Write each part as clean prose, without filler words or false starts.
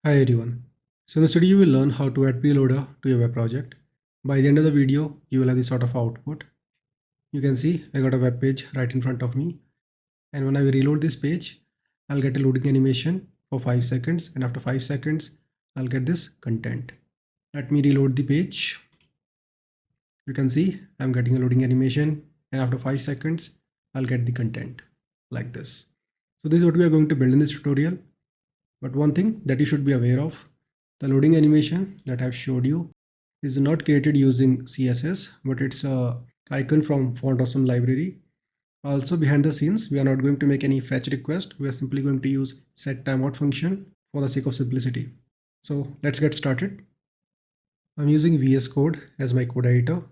Hi everyone. So in this video you will learn how to add preloader to your web project. By the end of the video you will have this sort of output. You can see I got a web page right in front of me, and when I reload this page I'll get a loading animation for 5 seconds, and after 5 seconds I'll get this content. Let me reload the page. You can see I'm getting a loading animation, and after 5 seconds I'll get the content like this. So this is what we are going to build in this tutorial. But one thing that you should be aware of, the loading animation that I've showed you is not created using CSS, but it's a icon from FontAwesome library. Also behind the scenes, we are not going to make any fetch request. We are simply going to use set timeout function for the sake of simplicity. So let's get started. I'm using VS Code as my code editor.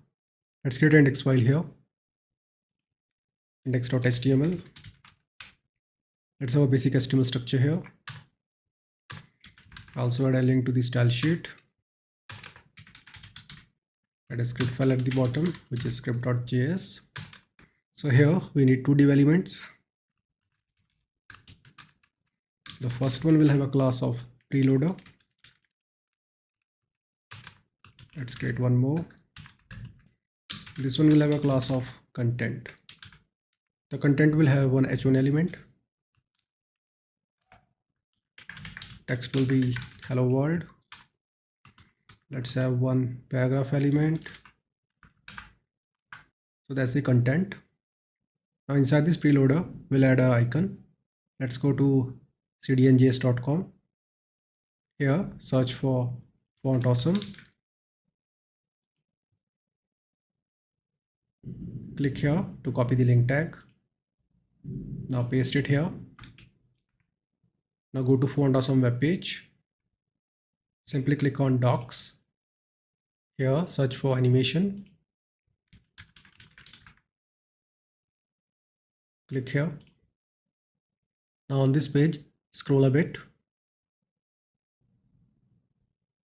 Let's create an index file here. Index.html. Let's have a basic HTML structure here. Also add a link to the style sheet. Add a script file at the bottom, which is script.js. So here we need two div elements. The first one will have a class of preloader. Let's create one more. This one will have a class of content. The content will have one h1 element. Text will be hello world. Let's have one paragraph element. So that's the content. Now inside this preloader, we'll add our icon. Let's go to cdnjs.com. Here, search for FontAwesome. Click here to copy the link tag. Now paste it here. Now go to FontAwesome web page. Simply click on docs. Here, search for animation. Click here. Now on this page, scroll a bit,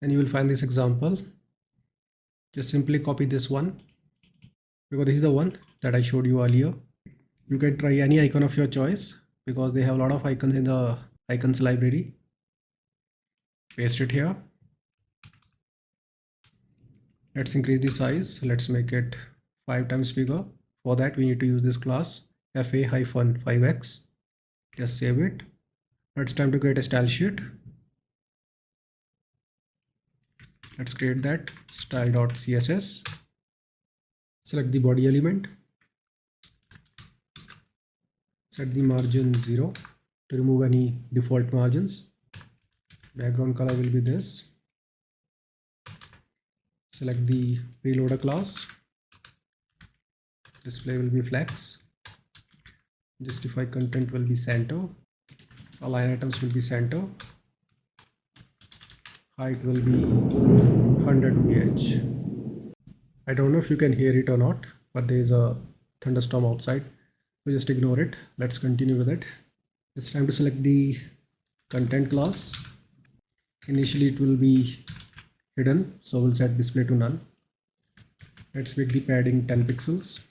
and you will find this example. Just simply copy this one, because this is the one that I showed you earlier. You can try any icon of your choice because they have a lot of icons in the icons library. Paste it here. Let's increase the size. Let's make it 5 times bigger. For that we need to use this class fa-5x. Just save it. Now it's time to create a style sheet. Let's create that style.css. Select the body element. Set the margin 0 to remove any default margins. Background color will be this. Select the preloader class. Display will be flex. Justify content will be center. Align items will be center. Height will be 100 ph. I don't know if you can hear it or not, but there is a thunderstorm outside. We just ignore it. Let's continue with it. It's time to select the content class. Initially it will be hidden, so we'll set display to none. Let's make the padding 10 pixels.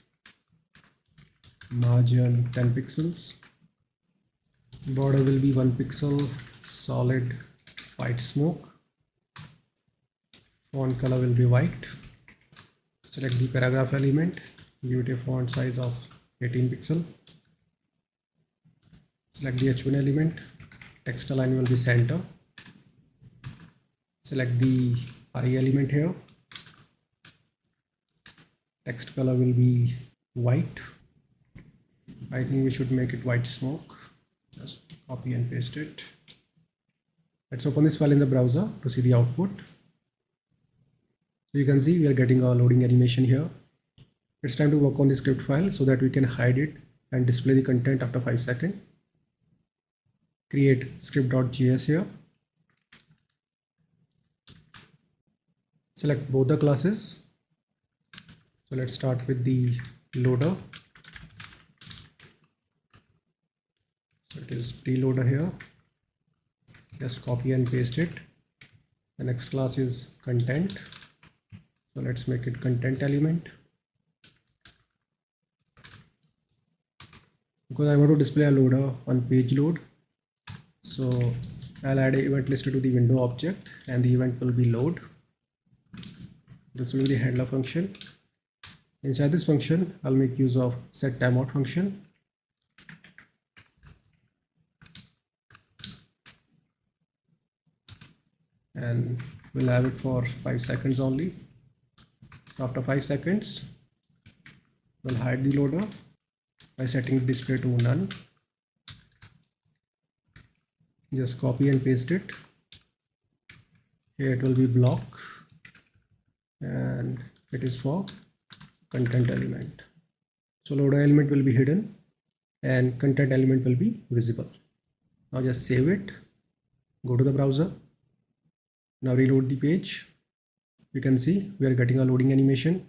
Margin 10 pixels. Border will be 1 pixel, solid white smoke. Font color will be white. Select the paragraph element, give it a font size of 18 pixel. Select the h1 element, text align will be center. Select the I element here. Text color will be white. I think we should make it white smoke. Just copy and paste it. Let's open this file in the browser to see the output. So you can see we are getting a loading animation here. It's time to work on the script file so that we can hide it and display the content after 5 seconds. Create script.js here. Select both the classes. So let's start with the loader. So it is preloader here. Just copy and paste it. The next class is content. So let's make it content element. Because I want to display a loader on page load. So I'll add an event listener to the window object, and the event will be load. This will be the handler function. Inside this function, I'll make use of set timeout function. And we'll have it for 5 seconds only. So after 5 seconds, we'll hide the loader by setting display to none. Just copy and paste it. Here it will be block, and it is for content element. So loader element will be hidden and content element will be visible. Now just save it, go to the browser. Now reload the page. You can see we are getting a loading animation,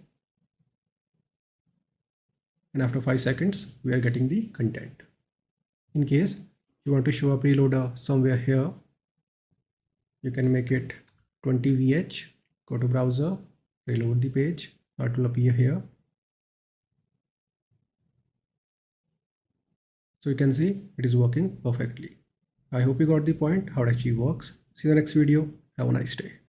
and after 5 seconds we are getting the content. In case you want to show a preloader somewhere here, you can make it 20 VH, go to browser, reload the page, it will appear here. So you can see it is working perfectly. I hope you got the point how it actually works. See you in the next video. Have a nice day.